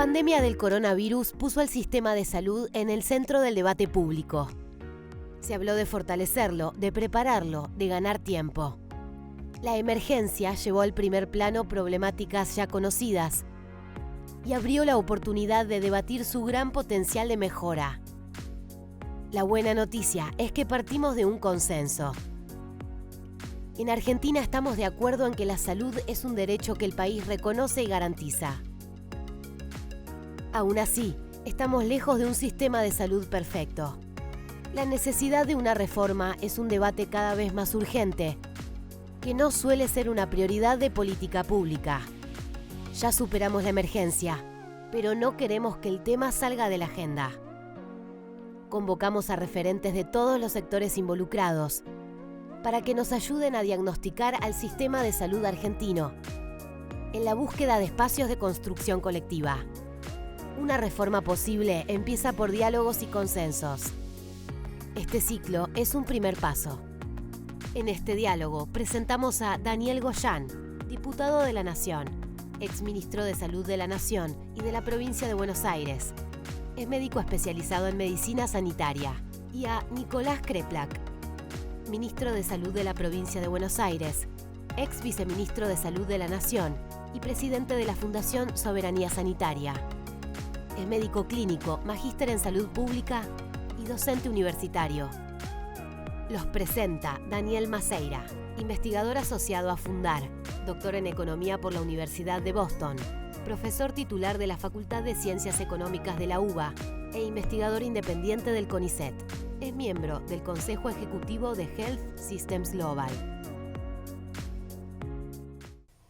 pandemia del coronavirus puso al sistema de salud en el centro del debate público. Se habló de fortalecerlo, de prepararlo, de ganar tiempo. La emergencia llevó al primer plano problemáticas ya conocidas y abrió la oportunidad de debatir su gran potencial de mejora. La buena noticia es que partimos de un consenso. En Argentina estamos de acuerdo en que la salud es un derecho que el país reconoce y garantiza. Aún así, estamos lejos de un sistema de salud perfecto. La necesidad de una reforma es un debate cada vez más urgente, que no suele ser una prioridad de política pública. Ya superamos la emergencia, pero no queremos que el tema salga de la agenda. Convocamos a referentes de todos los sectores involucrados para que nos ayuden a diagnosticar al sistema de salud argentino en la búsqueda de espacios de construcción colectiva. Una reforma posible empieza por diálogos y consensos. Este ciclo es un primer paso. En este diálogo presentamos a Daniel Goyán, diputado de la Nación, exministro de Salud de la Nación y de la provincia de Buenos Aires. Es médico especializado en medicina sanitaria. Y a Nicolás Kreplak, ministro de Salud de la provincia de Buenos Aires, ex viceministro de Salud de la Nación y presidente de la Fundación Soberanía Sanitaria. Es médico clínico, magíster en salud pública y docente universitario. Los presenta Daniel Maceira, investigador asociado a Fundar, doctor en Economía por la Universidad de Boston, profesor titular de la Facultad de Ciencias Económicas de la UBA e investigador independiente del CONICET. Es miembro del Consejo Ejecutivo de Health Systems Global.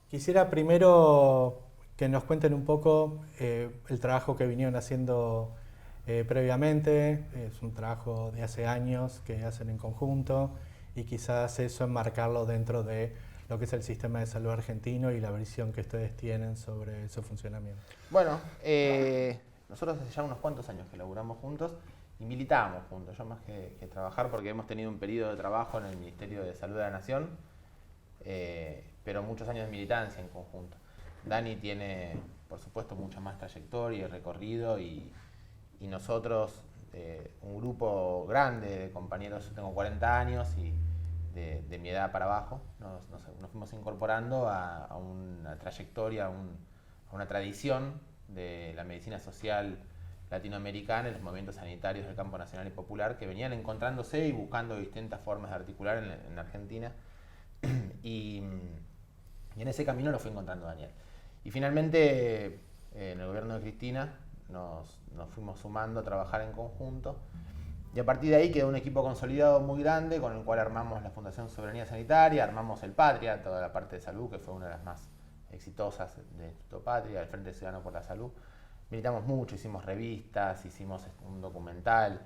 Quisiera primero que nos cuenten un poco el trabajo que vinieron haciendo previamente. Es un trabajo de hace años que hacen en conjunto y quizás eso enmarcarlo dentro de lo que es el sistema de salud argentino y la visión que ustedes tienen sobre su funcionamiento. Bueno, nosotros hace ya unos cuantos años que laburamos juntos y militábamos juntos, yo más que trabajar, porque hemos tenido un periodo de trabajo en el Ministerio de Salud de la Nación, pero muchos años de militancia en conjunto. Dani tiene, por supuesto, mucha más trayectoria y recorrido y nosotros, un grupo grande de compañeros, yo tengo 40 años y de mi edad para abajo, nos fuimos incorporando a una trayectoria, a una tradición de la medicina social latinoamericana y los movimientos sanitarios del campo nacional y popular que venían encontrándose y buscando distintas formas de articular en Argentina y en ese camino lo fue encontrando Daniel. Y finalmente, en el gobierno de Cristina, nos fuimos sumando a trabajar en conjunto. Y a partir de ahí quedó un equipo consolidado muy grande con el cual armamos la Fundación Soberanía Sanitaria, armamos el Patria, toda la parte de salud, que fue una de las más exitosas de Instituto Patria, el Frente Ciudadano por la Salud. Militamos mucho, hicimos revistas, hicimos un documental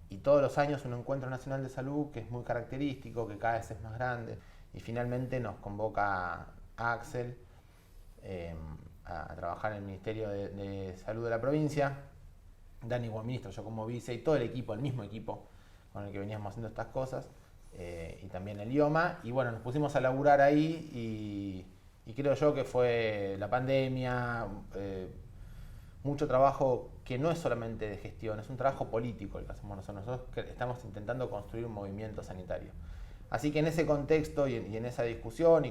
y todos los años un encuentro nacional de salud que es muy característico, que cada vez es más grande. Y finalmente nos convoca a Axel a trabajar en el Ministerio de Salud de la provincia, Dani como ministro, yo como vice y todo el equipo, el mismo equipo con el que veníamos haciendo estas cosas, y también el IOMA, y bueno, nos pusimos a laburar ahí y creo yo que fue la pandemia, mucho trabajo que no es solamente de gestión, es un trabajo político el que hacemos nosotros. Nosotros estamos intentando construir un movimiento sanitario. Así que en ese contexto y en esa discusión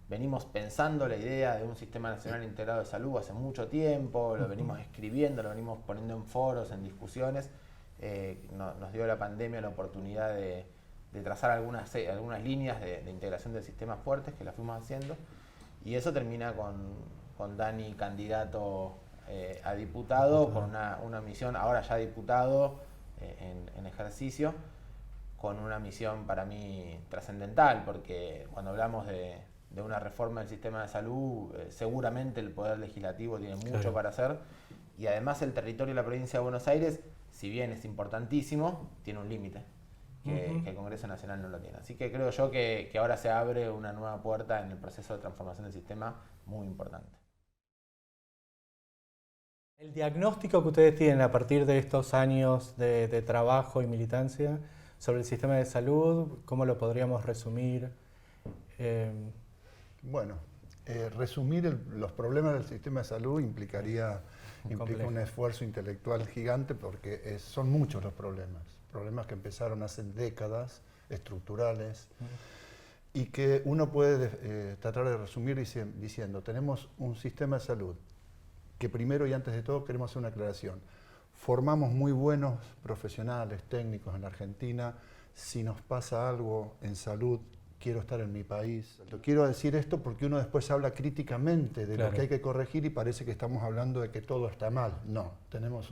venimos pensando la idea de un sistema nacional integrado de salud hace mucho tiempo, lo venimos escribiendo, lo venimos poniendo en foros, en discusiones. Nos dio la pandemia la oportunidad de trazar algunas líneas de integración del sistema fuertes que la fuimos haciendo. Y eso termina con Dani candidato a diputado, con una misión, ahora ya diputado en ejercicio, con una misión para mí trascendental, porque cuando hablamos de una reforma del sistema de salud, seguramente el Poder Legislativo tiene mucho para hacer, y además el territorio de la provincia de Buenos Aires, si bien es importantísimo, tiene un límite, que el Congreso Nacional no lo tiene. Así que creo yo que ahora se abre una nueva puerta en el proceso de transformación del sistema muy importante. El diagnóstico que ustedes tienen a partir de estos años de trabajo y militancia sobre el sistema de salud, ¿cómo lo podríamos resumir? Bueno, resumir los problemas del sistema de salud implica un esfuerzo intelectual gigante porque son muchos los problemas que empezaron hace décadas, estructurales, y que uno puede tratar de resumir diciendo, tenemos un sistema de salud que primero y antes de todo queremos hacer una aclaración. Formamos muy buenos profesionales, técnicos en la Argentina. Si nos pasa algo en salud, quiero estar en mi país. Quiero decir esto porque uno después habla críticamente de lo que hay que corregir y parece que estamos hablando de que todo está mal. No, tenemos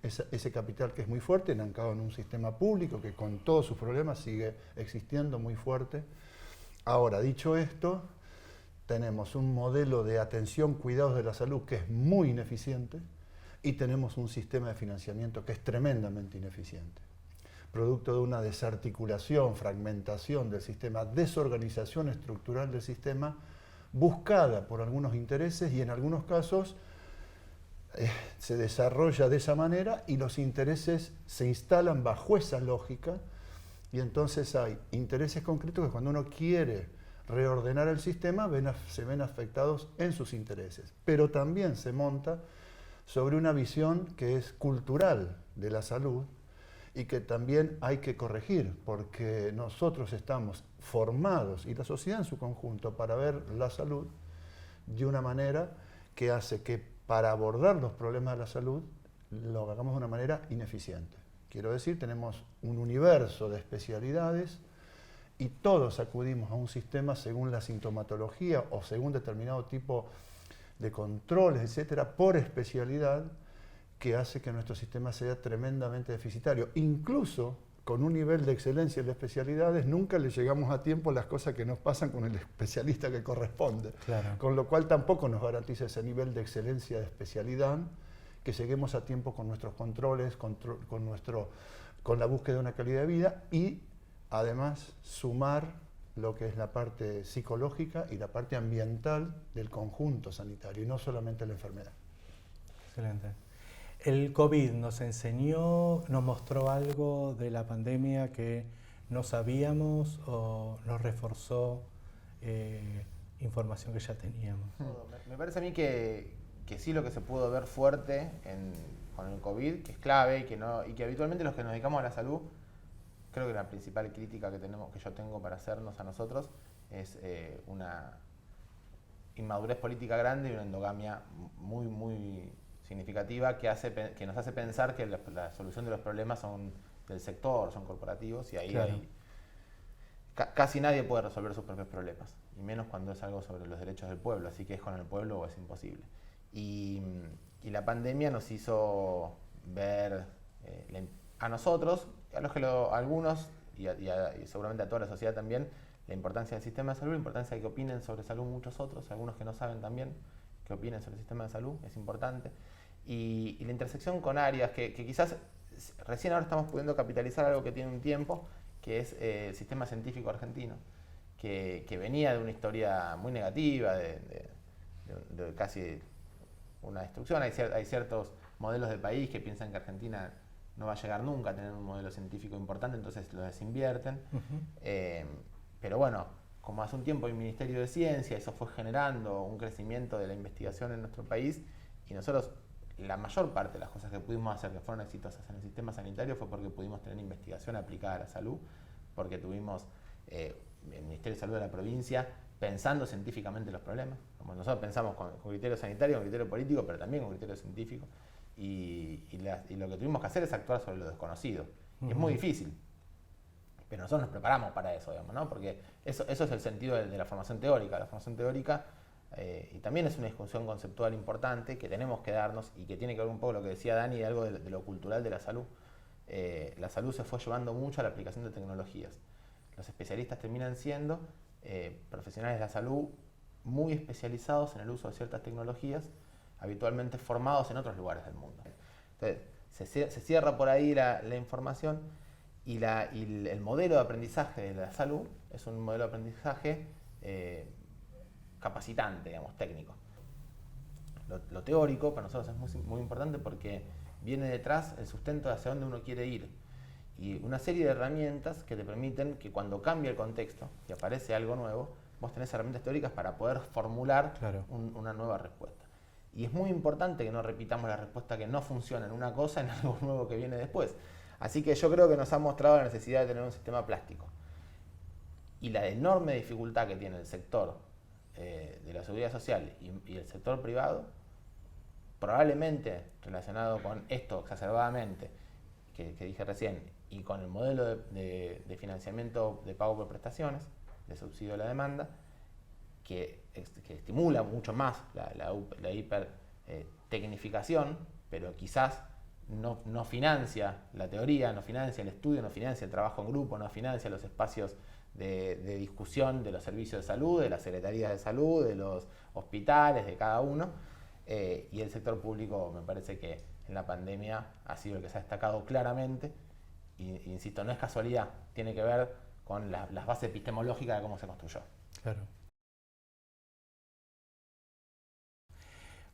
ese capital que es muy fuerte, enancado en un sistema público que con todos sus problemas sigue existiendo muy fuerte. Ahora, dicho esto, tenemos un modelo de atención, cuidados de la salud que es muy ineficiente y tenemos un sistema de financiamiento que es tremendamente ineficiente. Producto de una desarticulación, fragmentación del sistema, desorganización estructural del sistema, buscada por algunos intereses y en algunos casos se desarrolla de esa manera y los intereses se instalan bajo esa lógica y entonces hay intereses concretos que cuando uno quiere reordenar el sistema se ven afectados en sus intereses, pero también se monta sobre una visión que es cultural de la salud y que también hay que corregir, porque nosotros estamos formados, y la sociedad en su conjunto, para ver la salud de una manera que hace que para abordar los problemas de la salud lo hagamos de una manera ineficiente. Quiero decir, tenemos un universo de especialidades y todos acudimos a un sistema según la sintomatología o según determinado tipo de controles, etcétera, por especialidad, que hace que nuestro sistema sea tremendamente deficitario. Incluso con un nivel de excelencia en las especialidades, nunca le llegamos a tiempo las cosas que nos pasan con el especialista que corresponde. Claro. Con lo cual tampoco nos garantiza ese nivel de excelencia de especialidad, que lleguemos a tiempo con nuestros controles, con la búsqueda de una calidad de vida y además sumar lo que es la parte psicológica y la parte ambiental del conjunto sanitario y no solamente la enfermedad. Excelente. ¿El COVID nos enseñó, nos mostró algo de la pandemia que no sabíamos o nos reforzó información que ya teníamos? Me parece a mí que sí, lo que se pudo ver fuerte con el COVID, que es clave y que habitualmente los que nos dedicamos a la salud, creo que la principal crítica que yo tengo para hacernos a nosotros es una inmadurez política grande y una endogamia muy, muy significativa que nos hace pensar que la solución de los problemas son del sector, son corporativos y ahí claro. Casi nadie puede resolver sus propios problemas, y menos cuando es algo sobre los derechos del pueblo, así que es con el pueblo o es imposible. Y la pandemia nos hizo ver a nosotros, a algunos y seguramente a toda la sociedad también, la importancia del sistema de salud, la importancia de que opinen sobre salud muchos otros, algunos que no saben también que opinen sobre el sistema de salud, es importante. Y la intersección con áreas que quizás recién ahora estamos pudiendo capitalizar algo que tiene un tiempo, que es el sistema científico argentino, que venía de una historia muy negativa, de casi una destrucción. Hay ciertos modelos de país que piensan que Argentina no va a llegar nunca a tener un modelo científico importante, entonces lo desinvierten. Pero bueno, como hace un tiempo hay un Ministerio de Ciencia, eso fue generando un crecimiento de la investigación en nuestro país, y nosotros, la mayor parte de las cosas que pudimos hacer que fueron exitosas en el sistema sanitario fue porque pudimos tener investigación aplicada a la salud, porque tuvimos el Ministerio de Salud de la provincia pensando científicamente los problemas. Como nosotros pensamos con criterio sanitario, con criterio político, pero también con criterio científico. Y lo que tuvimos que hacer es actuar sobre lo desconocido. Y es muy difícil, pero nosotros nos preparamos para eso, digamos, ¿no? Porque eso es el sentido de la formación teórica. La formación teórica, y también es una discusión conceptual importante que tenemos que darnos y que tiene que ver un poco lo que decía Dani de algo de lo cultural de la salud. La salud se fue llevando mucho a la aplicación de tecnologías. Los especialistas terminan siendo profesionales de la salud muy especializados en el uso de ciertas tecnologías, habitualmente formados en otros lugares del mundo. Entonces, se cierra por ahí la información y el modelo de aprendizaje de la salud es un modelo de aprendizaje capacitante, digamos, técnico. Lo teórico para nosotros es muy, muy importante porque viene detrás el sustento de hacia dónde uno quiere ir y una serie de herramientas que te permiten que cuando cambia el contexto y aparece algo nuevo, vos tenés herramientas teóricas para poder formular Claro. una nueva respuesta. Y es muy importante que no repitamos la respuesta que no funciona en una cosa en algo nuevo que viene después. Así que yo creo que nos ha mostrado la necesidad de tener un sistema plástico. Y la enorme dificultad que tiene el sector de la seguridad social y el sector privado, probablemente relacionado con esto exacerbadamente, que dije recién, y con el modelo de financiamiento de pago por prestaciones, de subsidio a la demanda, que estimula mucho más la hipertecnificación, pero quizás no financia la teoría, no financia el estudio, no financia el trabajo en grupo, no financia los espacios de discusión de los servicios de salud, de las secretarías de salud, de los hospitales, de cada uno. Y el sector público me parece que en la pandemia ha sido el que se ha destacado claramente. Y insisto, no es casualidad, tiene que ver con las bases epistemológicas de cómo se construyó. Claro.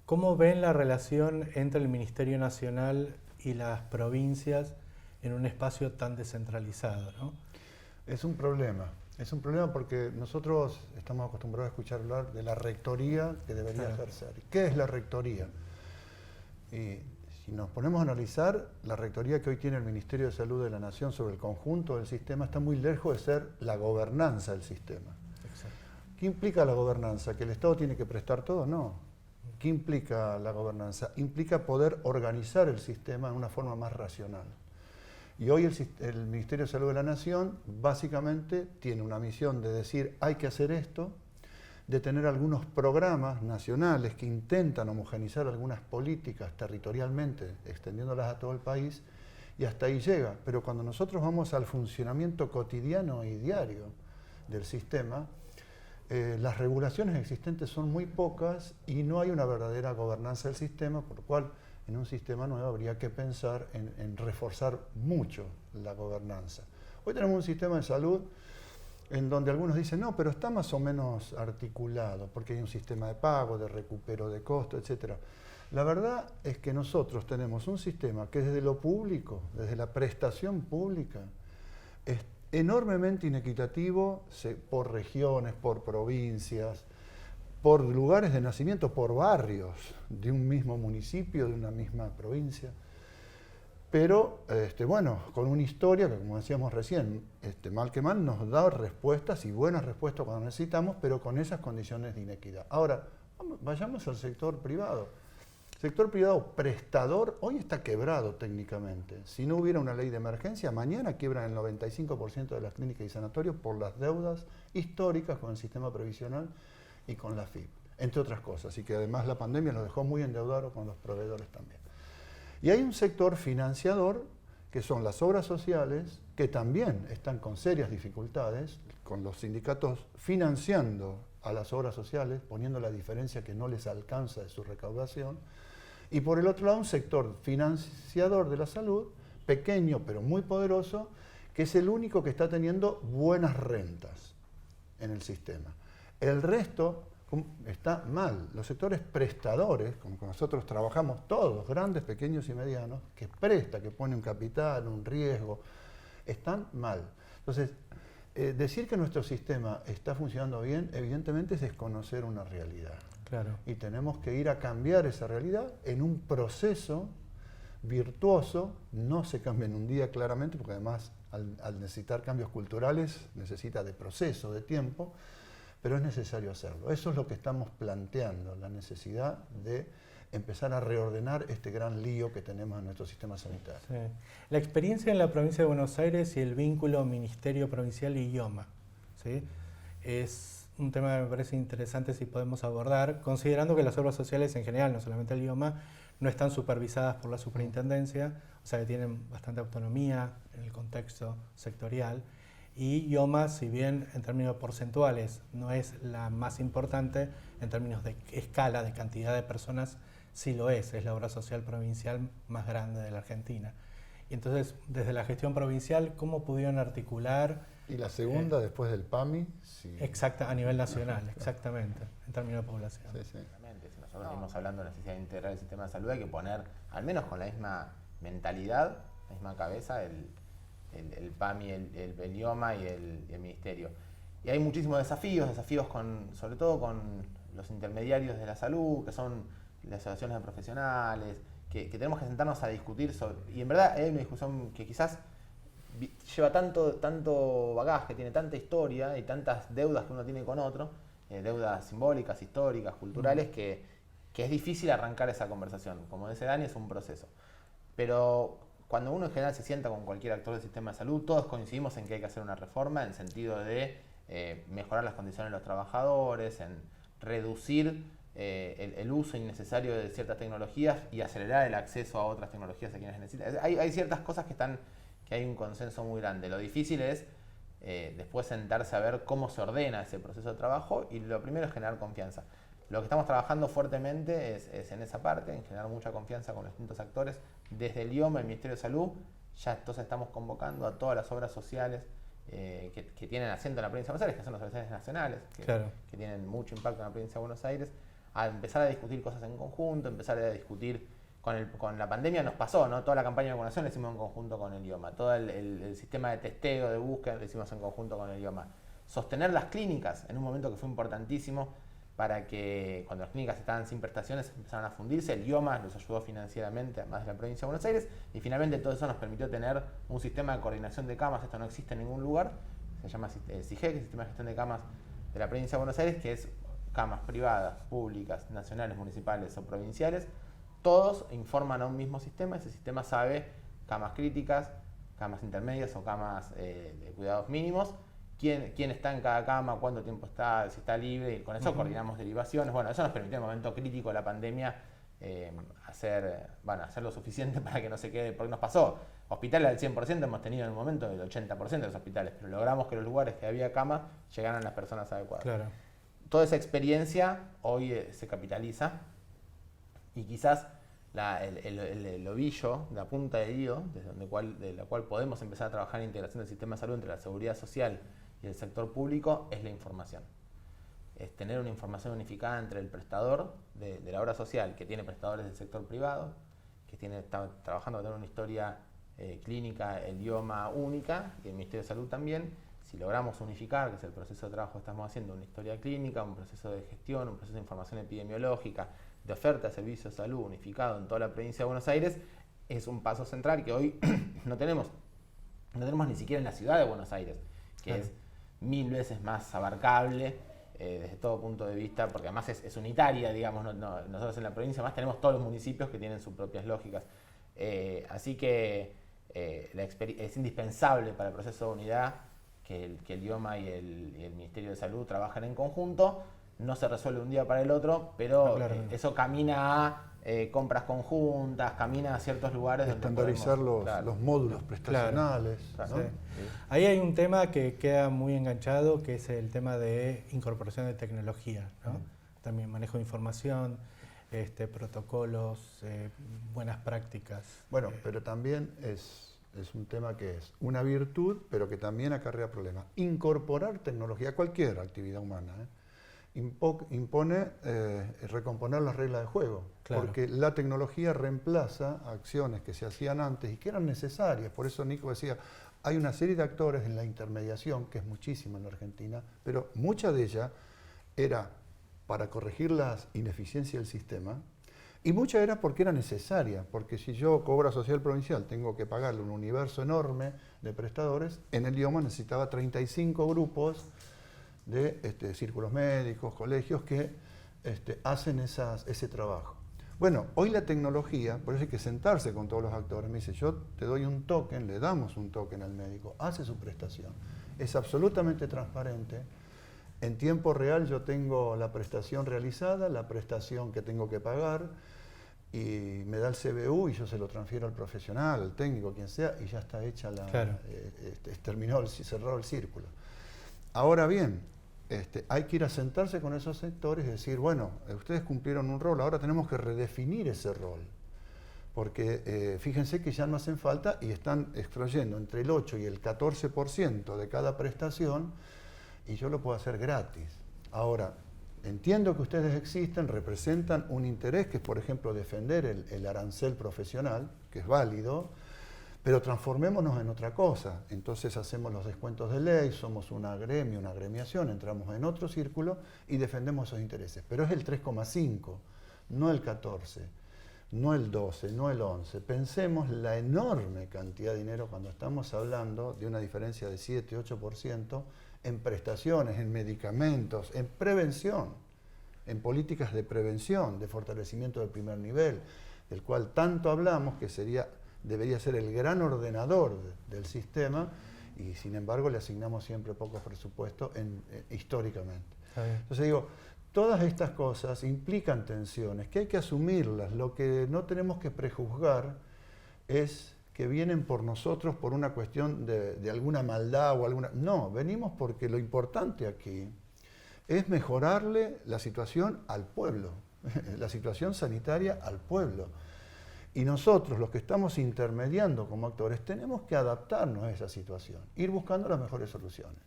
¿Cómo ven la relación entre el Ministerio Nacional y las provincias en un espacio tan descentralizado, ¿no? Es un problema porque nosotros estamos acostumbrados a escuchar hablar de la rectoría que debería ejercer. ¿Qué es la rectoría? Y si nos ponemos a analizar, la rectoría que hoy tiene el Ministerio de Salud de la Nación sobre el conjunto del sistema está muy lejos de ser la gobernanza del sistema. Exacto. ¿Qué implica la gobernanza? ¿Que el Estado tiene que prestar todo? No. ¿Qué implica la gobernanza? Implica poder organizar el sistema de una forma más racional. Y hoy el Ministerio de Salud de la Nación básicamente tiene una misión de decir hay que hacer esto, de tener algunos programas nacionales que intentan homogeneizar algunas políticas territorialmente, extendiéndolas a todo el país, y hasta ahí llega. Pero cuando nosotros vamos al funcionamiento cotidiano y diario del sistema, las regulaciones existentes son muy pocas y no hay una verdadera gobernanza del sistema, por lo cual en un sistema nuevo habría que pensar en reforzar mucho la gobernanza. Hoy tenemos un sistema de salud en donde algunos dicen, no, pero está más o menos articulado, porque hay un sistema de pago, de recupero de costos, etc. La verdad es que nosotros tenemos un sistema que desde lo público, desde la prestación pública, es enormemente inequitativo por regiones, por provincias, por lugares de nacimiento, por barrios de un mismo municipio, de una misma provincia. Pero, bueno, con una historia que, como decíamos recién, mal que mal nos da respuestas y buenas respuestas cuando necesitamos, pero con esas condiciones de inequidad. Ahora, vayamos al sector privado. El sector privado prestador hoy está quebrado técnicamente. Si no hubiera una ley de emergencia, mañana quiebran el 95% de las clínicas y sanatorios por las deudas históricas con el sistema previsional y con la FIP, entre otras cosas. Y que además la pandemia los dejó muy endeudados con los proveedores también. Y hay un sector financiador, que son las obras sociales, que también están con serias dificultades, con los sindicatos financiando a las obras sociales, poniendo la diferencia que no les alcanza de su recaudación. Y por el otro lado, un sector financiador de la salud, pequeño pero muy poderoso, que es el único que está teniendo buenas rentas en el sistema. El resto está mal. Los sectores prestadores, como nosotros trabajamos todos, grandes, pequeños y medianos, que presta, que pone un capital, un riesgo, están mal. Entonces, decir que nuestro sistema está funcionando bien, evidentemente es desconocer una realidad. Claro. Y tenemos que ir a cambiar esa realidad en un proceso virtuoso. No se cambia en un día claramente, porque además al necesitar cambios culturales necesita de proceso, de tiempo, pero es necesario hacerlo. Eso es lo que estamos planteando, la necesidad de empezar a reordenar este gran lío que tenemos en nuestro sistema sanitario. Sí. La experiencia en la provincia de Buenos Aires y el vínculo Ministerio Provincial y IOMA, ¿sí? Es un tema que me parece interesante si podemos abordar, considerando que las obras sociales en general, no solamente el IOMA, no están supervisadas por la superintendencia, o sea que tienen bastante autonomía en el contexto sectorial. Y IOMA, si bien en términos porcentuales no es la más importante, en términos de escala, de cantidad de personas, sí lo es la obra social provincial más grande de la Argentina. Y entonces, desde la gestión provincial, ¿cómo pudieron articular? Y la segunda, después del PAMI, sí. Exacta, a nivel nacional, exactamente, en términos de población. Sí, sí. Si nosotros venimos hablando de la necesidad de integrar el sistema de salud, hay que poner, al menos con la misma mentalidad, la misma cabeza, el PAMI, el IOMA y el Ministerio. Y hay muchísimos desafíos sobre todo con los intermediarios de la salud, que son las asociaciones de profesionales, que tenemos que sentarnos a discutir sobre. Y en verdad hay una discusión que quizás lleva tanto bagaje, tiene tanta historia y tantas deudas que uno tiene con otro, deudas simbólicas, históricas, culturales, que es difícil arrancar esa conversación. Como dice Dani, es un proceso. Pero cuando uno en general se sienta con cualquier actor del sistema de salud, todos coincidimos en que hay que hacer una reforma en sentido de mejorar las condiciones de los trabajadores, en reducir el uso innecesario de ciertas tecnologías y acelerar el acceso a otras tecnologías a quienes necesitan. Hay ciertas cosas que hay un consenso muy grande. Lo difícil es después sentarse a ver cómo se ordena ese proceso de trabajo, y lo primero es generar confianza. Lo que estamos trabajando fuertemente es en esa parte, en generar mucha confianza con los distintos actores. Desde el IOMA, el Ministerio de Salud, ya entonces estamos convocando a todas las obras sociales que tienen asiento en la provincia de Buenos Aires, que son las organizaciones nacionales, que tienen mucho impacto en la provincia de Buenos Aires, a empezar a discutir cosas en conjunto, empezar a discutir. Con la pandemia nos pasó, ¿no? Toda la campaña de vacunación la hicimos en conjunto con el IOMA, todo el sistema de testeo, de búsqueda, lo hicimos en conjunto con el IOMA. Sostener las clínicas en un momento que fue importantísimo para que cuando las clínicas estaban sin prestaciones empezaron a fundirse, el IOMA nos ayudó financieramente, además de la provincia de Buenos Aires, y finalmente todo eso nos permitió tener un sistema de coordinación de camas. Esto no existe en ningún lugar, se llama SIGEC, el Sistema de Gestión de Camas de la provincia de Buenos Aires, que es camas privadas, públicas, nacionales, municipales o provinciales. Todos informan a un mismo sistema, ese sistema sabe camas críticas, camas intermedias o camas de cuidados mínimos, quién está en cada cama, cuánto tiempo está, si está libre, y con eso coordinamos derivaciones. Bueno, eso nos permitió en el momento crítico de la pandemia hacer lo suficiente para que no se quede, porque nos pasó, hospitales al 100% hemos tenido en el momento el 80% de los hospitales, pero logramos que los lugares que había camas llegaran a las personas adecuadas. Claro. Toda esa experiencia hoy se capitaliza, y quizás el ovillo, la punta de hilo, de la cual podemos empezar a trabajar en integración del sistema de salud entre la seguridad social y el sector público, es la información. Es tener una información unificada entre el prestador de la obra social, que tiene prestadores del sector privado, que está trabajando con una historia clínica, el IOMA única, y el Ministerio de Salud también. Si logramos unificar, que es el proceso de trabajo que estamos haciendo, una historia clínica, un proceso de gestión, un proceso de información epidemiológica, de oferta de servicios de salud unificado en toda la provincia de Buenos Aires, es un paso central que hoy no tenemos ni siquiera en la ciudad de Buenos Aires, que es 1000 veces más abarcable desde todo punto de vista, porque además es unitaria, digamos, nosotros en la provincia además tenemos todos los municipios que tienen sus propias lógicas. Así que es indispensable para el proceso de unidad que el IOMA y el Ministerio de Salud trabajen en conjunto. No se resuelve un día para el otro, pero eso camina a compras conjuntas, camina a ciertos lugares. Estandarizar los módulos prestacionales. Claro. ¿No? Sí. Ahí hay un tema que queda muy enganchado, que es el tema de incorporación de tecnología, ¿no? También manejo de información, protocolos, buenas prácticas. Bueno, pero también es un tema que es una virtud, pero que también acarrea problemas. Incorporar tecnología a cualquier actividad humana, impone recomponer las reglas de juego, porque la tecnología reemplaza acciones que se hacían antes y que eran necesarias. Por eso Nico decía, hay una serie de actores en la intermediación, que es muchísima en la Argentina, pero mucha de ella era para corregir las ineficiencias del sistema, y mucha era porque era necesaria, porque si yo, Obra Social Provincial, tengo que pagarle un universo enorme de prestadores, en el IOMA necesitaba 35 grupos de círculos médicos, colegios que hacen ese trabajo. Bueno, hoy la tecnología, por eso hay que sentarse con todos los actores. Me dice, yo te doy un token, le damos un token al médico, hace su prestación. Es absolutamente transparente. En tiempo real yo tengo la prestación realizada, la prestación que tengo que pagar, y me da el CBU y yo se lo transfiero al profesional, al técnico, quien sea, y ya está hecha cerrado el círculo. Ahora bien, hay que ir a sentarse con esos sectores y decir, bueno, ustedes cumplieron un rol, ahora tenemos que redefinir ese rol. Porque fíjense que ya no hacen falta y están extrayendo entre el 8 y el 14% de cada prestación, y yo lo puedo hacer gratis. Ahora, entiendo que ustedes existen, representan un interés que es, por ejemplo, defender el arancel profesional, que es válido, pero transformémonos en otra cosa. Entonces hacemos los descuentos de ley, somos una agremiación, entramos en otro círculo y defendemos esos intereses. Pero es el 3,5, no el 14, no el 12, no el 11. Pensemos la enorme cantidad de dinero cuando estamos hablando de una diferencia de 7-8% en prestaciones, en medicamentos, en prevención, en políticas de prevención, de fortalecimiento del primer nivel, del cual tanto hablamos que debería ser el gran ordenador del sistema, y sin embargo le asignamos siempre poco presupuesto históricamente. Entonces digo, todas estas cosas implican tensiones que hay que asumirlas. Lo que no tenemos que prejuzgar es que vienen por nosotros por una cuestión de alguna maldad o alguna... No, venimos porque lo importante aquí es mejorarle la situación al pueblo, la situación sanitaria al pueblo. Y nosotros, los que estamos intermediando como actores, tenemos que adaptarnos a esa situación, ir buscando las mejores soluciones.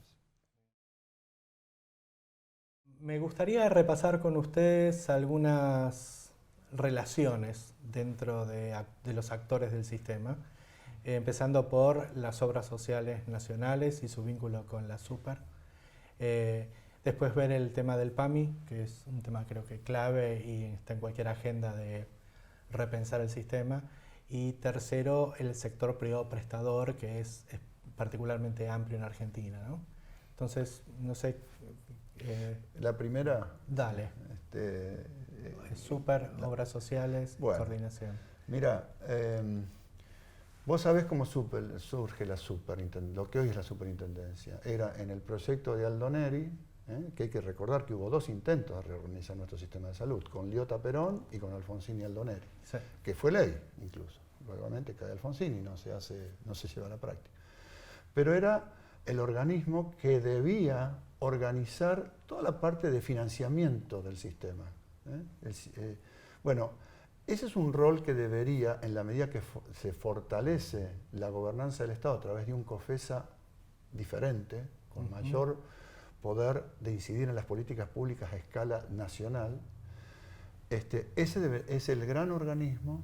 Me gustaría repasar con ustedes algunas relaciones dentro de los actores del sistema, empezando por las obras sociales nacionales y su vínculo con la Super. Después ver el tema del PAMI, que es un tema creo que clave y está en cualquier agenda de repensar el sistema. Y tercero, el sector privado prestador, que es particularmente amplio en Argentina, ¿no? Entonces, no sé... la primera... Dale. Super, obras sociales, bueno, coordinación. Mira, vos sabés cómo surge la superintendencia, lo que hoy es la superintendencia. Era en el proyecto de Aldo Neri, que hay que recordar que hubo 2 intentos de reorganizar nuestro sistema de salud, con Liotta Perón y con Alfonsín y Aldo Neri, sí, que fue ley incluso. Luego cae Alfonsín y no se lleva a la práctica. Pero era el organismo que debía organizar toda la parte de financiamiento del sistema. Bueno, ese es un rol que debería, en la medida que se fortalece la gobernanza del Estado a través de un COFESA diferente, con mayor poder de incidir en las políticas públicas a escala nacional, ese es el gran organismo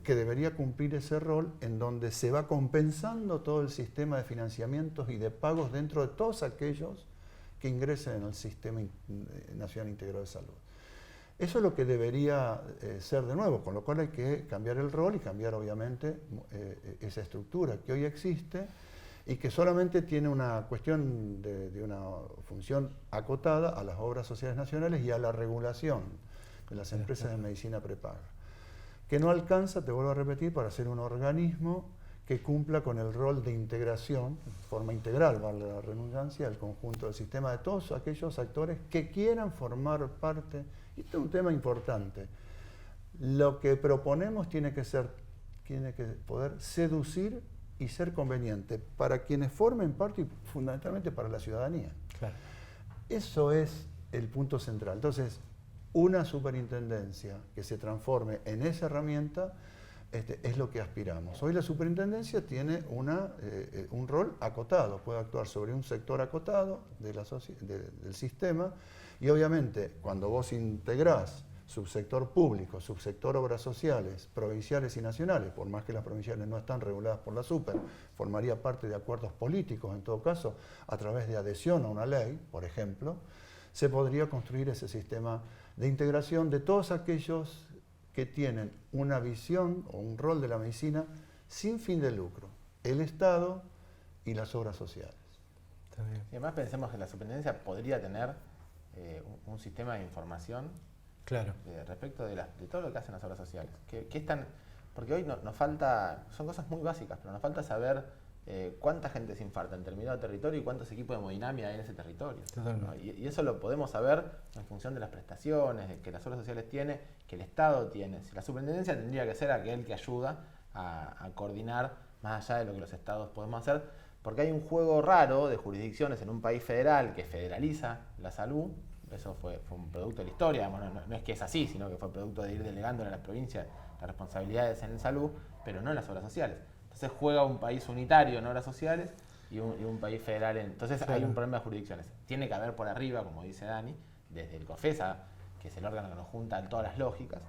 que debería cumplir ese rol, en donde se va compensando todo el sistema de financiamientos y de pagos dentro de todos aquellos que ingresen en el Sistema Nacional Integrado de Salud. Eso es lo que debería ser de nuevo, con lo cual hay que cambiar el rol y cambiar obviamente esa estructura que hoy existe y que solamente tiene una cuestión de una función acotada a las obras sociales nacionales y a la regulación de las empresas de medicina prepaga, que no alcanza, te vuelvo a repetir, para ser un organismo que cumpla con el rol de integración, de forma integral, vale la redundancia, del conjunto del sistema, de todos aquellos actores que quieran formar parte. Y este es un tema importante. Lo que proponemos tiene que poder seducir y ser conveniente para quienes formen parte y fundamentalmente para la ciudadanía. Claro. Eso es el punto central. Entonces, una superintendencia que se transforme en esa herramienta es lo que aspiramos. Hoy la superintendencia tiene un rol acotado, puede actuar sobre un sector acotado del sistema, y obviamente cuando vos integrás subsector público, subsector obras sociales, provinciales y nacionales, por más que las provinciales no están reguladas por la Super, formaría parte de acuerdos políticos, en todo caso, a través de adhesión a una ley, por ejemplo, se podría construir ese sistema de integración de todos aquellos que tienen una visión o un rol de la medicina sin fin de lucro, el Estado y las obras sociales. Y además pensemos que la superintendencia podría tener un sistema de información, claro, respecto de todo lo que hacen las obras sociales. Porque hoy nos falta, son cosas muy básicas, pero nos falta saber cuánta gente se infarta en determinado territorio y cuántos equipos de hemodinamia hay en ese territorio, ¿no? Y eso lo podemos saber en función de las prestaciones que las obras sociales tienen, que el Estado tiene. Si la superintendencia tendría que ser aquel que ayuda a coordinar más allá de lo que los estados podemos hacer, porque hay un juego raro de jurisdicciones en un país federal que federaliza la salud. Eso fue un producto de la historia, no es que es así, sino que fue producto de ir delegando a las provincias las responsabilidades en salud, pero no en las obras sociales. Entonces juega un país unitario en obras sociales y un país federal entonces hay un problema de jurisdicciones. Tiene que haber por arriba, como dice Dani, desde el COFESA, que es el órgano que nos junta todas las lógicas,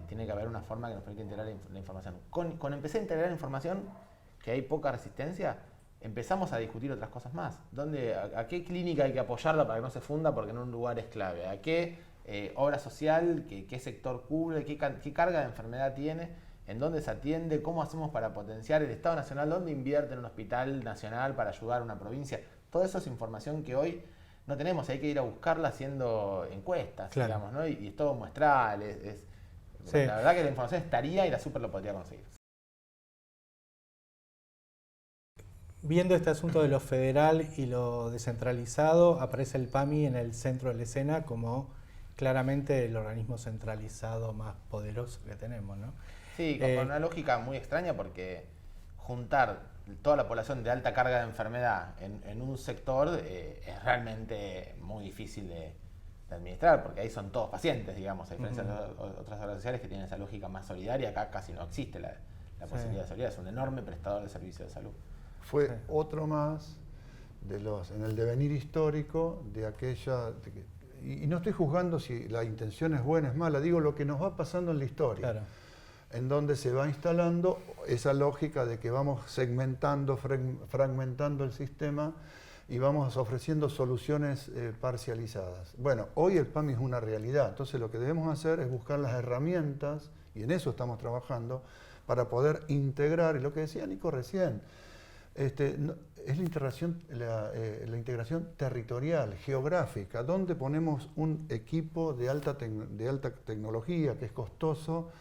tiene que haber una forma que nos permita integrar la información. Con empezar a integrar la información, que hay poca resistencia, empezamos a discutir otras cosas más. ¿A qué clínica hay que apoyarla para que no se funda porque en un lugar es clave? ¿A qué obra social, qué sector cubre, qué carga de enfermedad tiene, en dónde se atiende, cómo hacemos para potenciar el Estado Nacional, dónde invierte en un hospital nacional para ayudar a una provincia? Todo eso es información que hoy no tenemos, hay que ir a buscarla haciendo encuestas, claro, digamos, ¿no? Y es todo muestral, sí. La verdad que la información estaría y la super lo podría conseguir. Viendo este asunto de lo federal y lo descentralizado, aparece el PAMI en el centro de la escena como claramente el organismo centralizado más poderoso que tenemos, ¿no? Sí, con una lógica muy extraña, porque juntar toda la población de alta carga de enfermedad en un sector es realmente muy difícil de administrar, porque ahí son todos pacientes, digamos, a diferencia de otras obras sociales que tienen esa lógica más solidaria. Acá casi no existe la posibilidad de solidaridad, es un enorme prestador de servicios de salud. Fue otro más en el devenir histórico de aquella... Y no estoy juzgando si la intención es buena o es mala, digo lo que nos va pasando en la historia, claro, en donde se va instalando esa lógica de que vamos segmentando, fragmentando el sistema y vamos ofreciendo soluciones parcializadas. Bueno, hoy el PAMI es una realidad, entonces lo que debemos hacer es buscar las herramientas, y en eso estamos trabajando, para poder integrar, y lo que decía Nico recién, es la integración territorial, geográfica, donde ponemos un equipo de alta tecnología que es costoso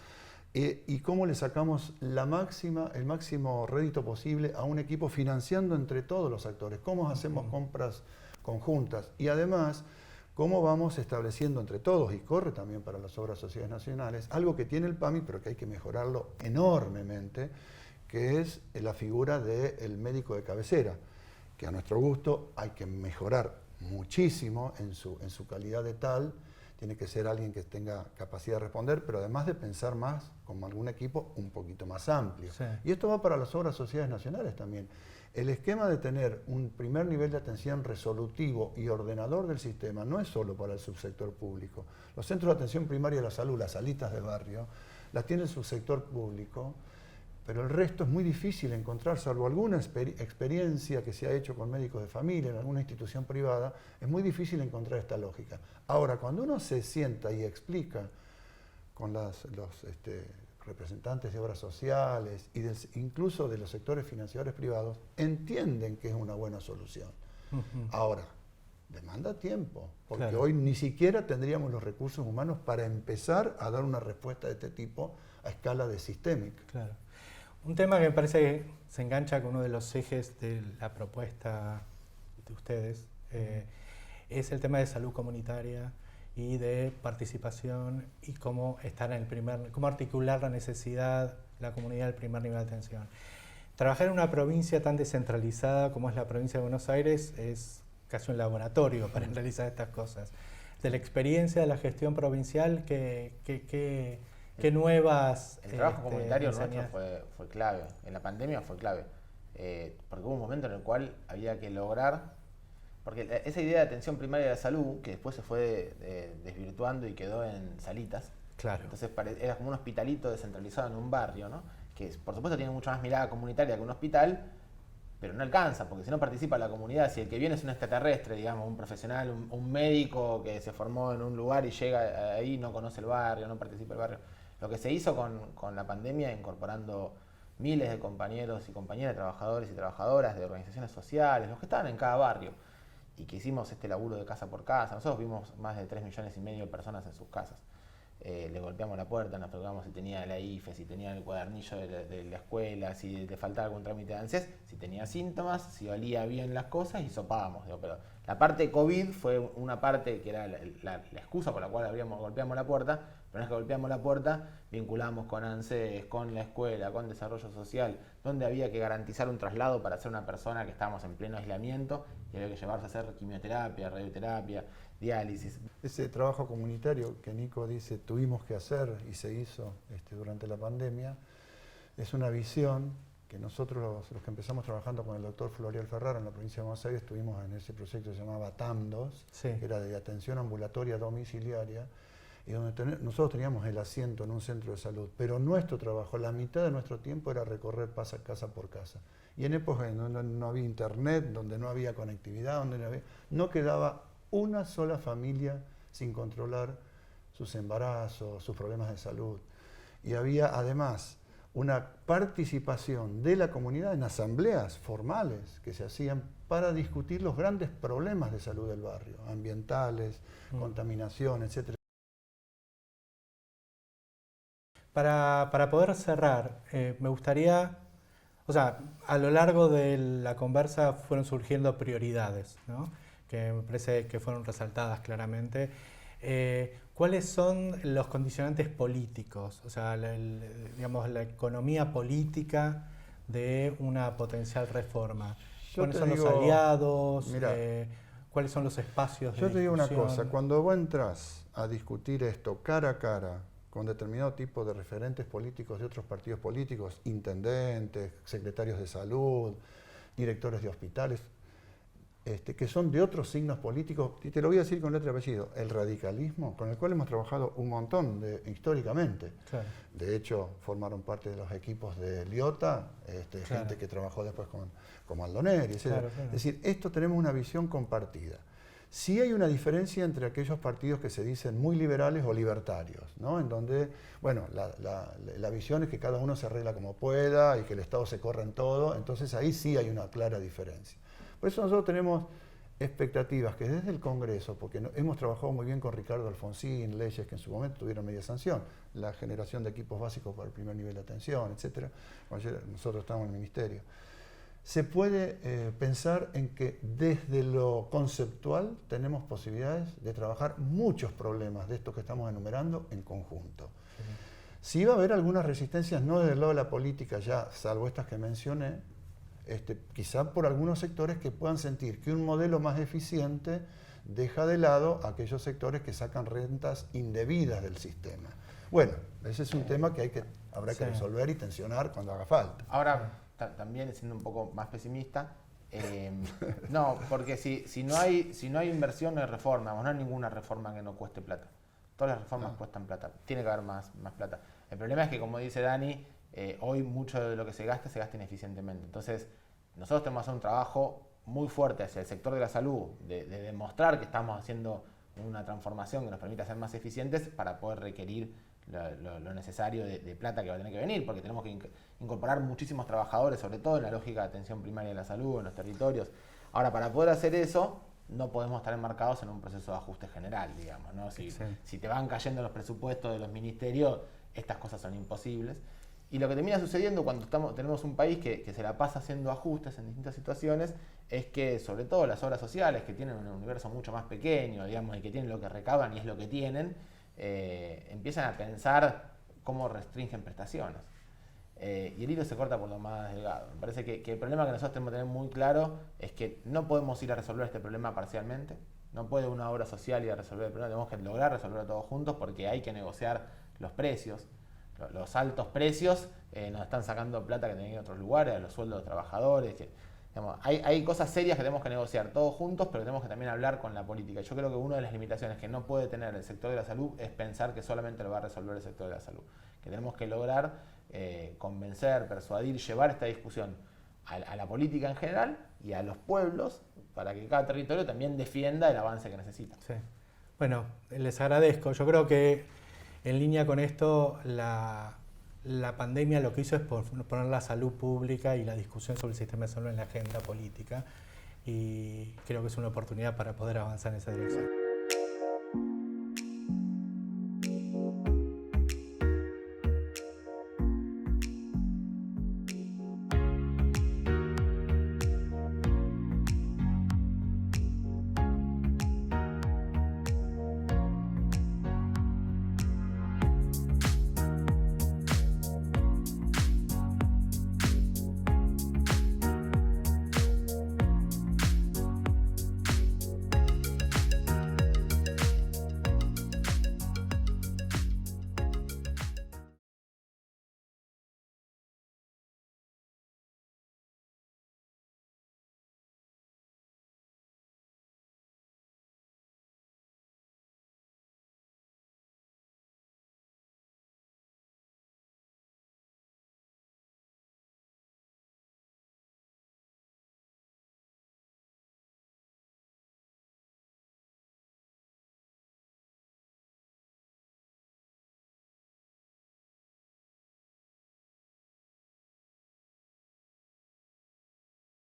y cómo le sacamos el máximo rédito posible a un equipo financiando entre todos los actores, cómo hacemos compras conjuntas y además cómo vamos estableciendo entre todos, y corre también para las obras sociales nacionales, algo que tiene el PAMI pero que hay que mejorarlo enormemente, que es la figura del médico de cabecera, que a nuestro gusto hay que mejorar muchísimo en su calidad de tal. Tiene que ser alguien que tenga capacidad de responder, pero además de pensar más, como algún equipo un poquito más amplio. Sí. Y esto va para las obras sociales nacionales también. El esquema de tener un primer nivel de atención resolutivo y ordenador del sistema no es solo para el subsector público. Los centros de atención primaria de la salud, las salitas de barrio, las tiene el subsector público, pero el resto es muy difícil encontrar, salvo alguna experiencia que se ha hecho con médicos de familia en alguna institución privada, es muy difícil encontrar esta lógica. Ahora, cuando uno se sienta y explica con los representantes de obras sociales y incluso de los sectores financiadores privados, entienden que es una buena solución. Ahora, demanda tiempo, porque claro, hoy ni siquiera tendríamos los recursos humanos para empezar a dar una respuesta de este tipo a escala de sistémica. Claro. Un tema que me parece que se engancha con uno de los ejes de la propuesta de ustedes es el tema de salud comunitaria y de participación y cómo cómo articular la necesidad, la comunidad del primer nivel de atención. Trabajar en una provincia tan descentralizada como es la provincia de Buenos Aires es casi un laboratorio para realizar estas cosas. De la experiencia de la gestión provincial, ¿qué nuevas... El trabajo comunitario nuestro fue clave, en la pandemia fue clave, porque hubo un momento en el cual había que lograr, porque esa idea de atención primaria de la salud, que después se fue desvirtuando y quedó en salitas, claro, entonces era como un hospitalito descentralizado en un barrio, ¿no? Que por supuesto tiene mucho más mirada comunitaria que un hospital, pero no alcanza, porque si no participa la comunidad, si el que viene es un extraterrestre, digamos, un profesional, un médico que se formó en un lugar y llega ahí, no conoce el barrio, no participa del barrio. Lo que se hizo con la pandemia, incorporando miles de compañeros y compañeras, trabajadores y trabajadoras de organizaciones sociales, los que estaban en cada barrio, y que hicimos este laburo de casa por casa. Nosotros vimos más de 3,5 millones de personas en sus casas. Le golpeamos la puerta, nos preguntamos si tenía la IFE, si tenía el cuadernillo de la escuela, si le faltaba algún trámite de ANSES, si tenía síntomas, si olía bien las cosas, y sopábamos. Pero la parte de COVID fue una parte que era la excusa por la cual golpeamos la puerta, pero no es que golpeamos la puerta, vinculamos con ANSES, con la escuela, con desarrollo social, donde había que garantizar un traslado para ser una persona que estábamos en pleno aislamiento y había que llevarse a hacer quimioterapia, radioterapia, diálisis. Ese trabajo comunitario que Nico dice tuvimos que hacer y se hizo durante la pandemia, es una visión que nosotros los que empezamos trabajando con el doctor Florial Ferrara en la provincia de Buenos Aires estuvimos en ese proyecto que se llamaba TAM2, sí, que era de atención ambulatoria domiciliaria, y donde nosotros teníamos el asiento en un centro de salud, pero nuestro trabajo, la mitad de nuestro tiempo era recorrer casa por casa. Y en épocas donde no había internet, donde no había conectividad, donde no quedaba una sola familia sin controlar sus embarazos, sus problemas de salud. Y había además una participación de la comunidad en asambleas formales que se hacían para discutir los grandes problemas de salud del barrio, ambientales, contaminación, etc. Para poder cerrar, me gustaría, o sea, a lo largo de la conversa fueron surgiendo prioridades, ¿no? Que me parece que fueron resaltadas claramente. ¿Cuáles son los condicionantes políticos, o sea, digamos, la economía política de una potencial reforma? ¿Cuáles son los aliados? Mirá, ¿cuáles son los espacios de discusión? Yo te digo una cosa, discusión? cuando vos entras a discutir esto cara a cara con determinado tipo de referentes políticos de otros partidos políticos, intendentes, secretarios de salud, directores de hospitales, que son de otros signos políticos, y te lo voy a decir con letra y apellido, el radicalismo, con el cual hemos trabajado un montón históricamente. Claro. De hecho, formaron parte de los equipos de Liotta, Claro. gente que trabajó después con Maldoneri, etc. Claro, claro. Es decir, esto tenemos una visión compartida. Sí hay una diferencia entre aquellos partidos que se dicen muy liberales o libertarios, ¿no? En donde, bueno, la visión es que cada uno se arregla como pueda y que el Estado se corra en todo, entonces ahí sí hay una clara diferencia. Por eso nosotros tenemos expectativas que desde el Congreso, porque hemos trabajado muy bien con Ricardo Alfonsín, leyes que en su momento tuvieron media sanción, la generación de equipos básicos para el primer nivel de atención, etc. Nosotros estamos en el Ministerio. Se puede pensar en que desde lo conceptual tenemos posibilidades de trabajar muchos problemas de estos que estamos enumerando en conjunto. Sí va a haber algunas resistencias, no desde el lado de la política ya, salvo estas que mencioné, quizá por algunos sectores que puedan sentir que un modelo más eficiente deja de lado a aquellos sectores que sacan rentas indebidas del sistema. Bueno, ese es un tema que habrá que resolver y tensionar cuando haga falta. Ahora, también siendo un poco más pesimista, no, porque si no hay inversión no hay reforma, no hay ninguna reforma que no cueste plata. Todas las reformas cuestan plata, tiene que haber más plata. El problema es que, como dice Dani, hoy mucho de lo que se gasta ineficientemente. Entonces, nosotros tenemos que hacer un trabajo muy fuerte hacia el sector de la salud, de demostrar que estamos haciendo una transformación que nos permita ser más eficientes para poder requerir lo necesario de plata que va a tener que venir, porque tenemos que incorporar muchísimos trabajadores, sobre todo en la lógica de atención primaria de la salud, en los territorios. Ahora, para poder hacer eso, no podemos estar enmarcados en un proceso de ajuste general, digamos, ¿no? Si te van cayendo los presupuestos de los ministerios, estas cosas son imposibles. Y lo que termina sucediendo cuando tenemos un país que se la pasa haciendo ajustes en distintas situaciones es que, sobre todo las obras sociales, que tienen un universo mucho más pequeño, digamos, y que tienen lo que recaudan y es lo que tienen, empiezan a pensar cómo restringen prestaciones. Y el hilo se corta por lo más delgado. Me parece que el problema que nosotros tenemos que tener muy claro es que no podemos ir a resolver este problema parcialmente. No puede una obra social ir a resolver el problema, tenemos que lograr resolverlo todos juntos porque hay que negociar los precios. Los altos precios nos están sacando plata que tenían en otros lugares, los sueldos de los trabajadores. Digamos, hay cosas serias que tenemos que negociar todos juntos, pero tenemos que también hablar con la política. Yo creo que una de las limitaciones que no puede tener el sector de la salud es pensar que solamente lo va a resolver el sector de la salud. Que tenemos que lograr convencer, persuadir, llevar esta discusión a la política en general y a los pueblos para que cada territorio también defienda el avance que necesita. Sí. Bueno, les agradezco. Yo creo que en línea con esto, la pandemia lo que hizo es poner la salud pública y la discusión sobre el sistema de salud en la agenda política y creo que es una oportunidad para poder avanzar en esa dirección.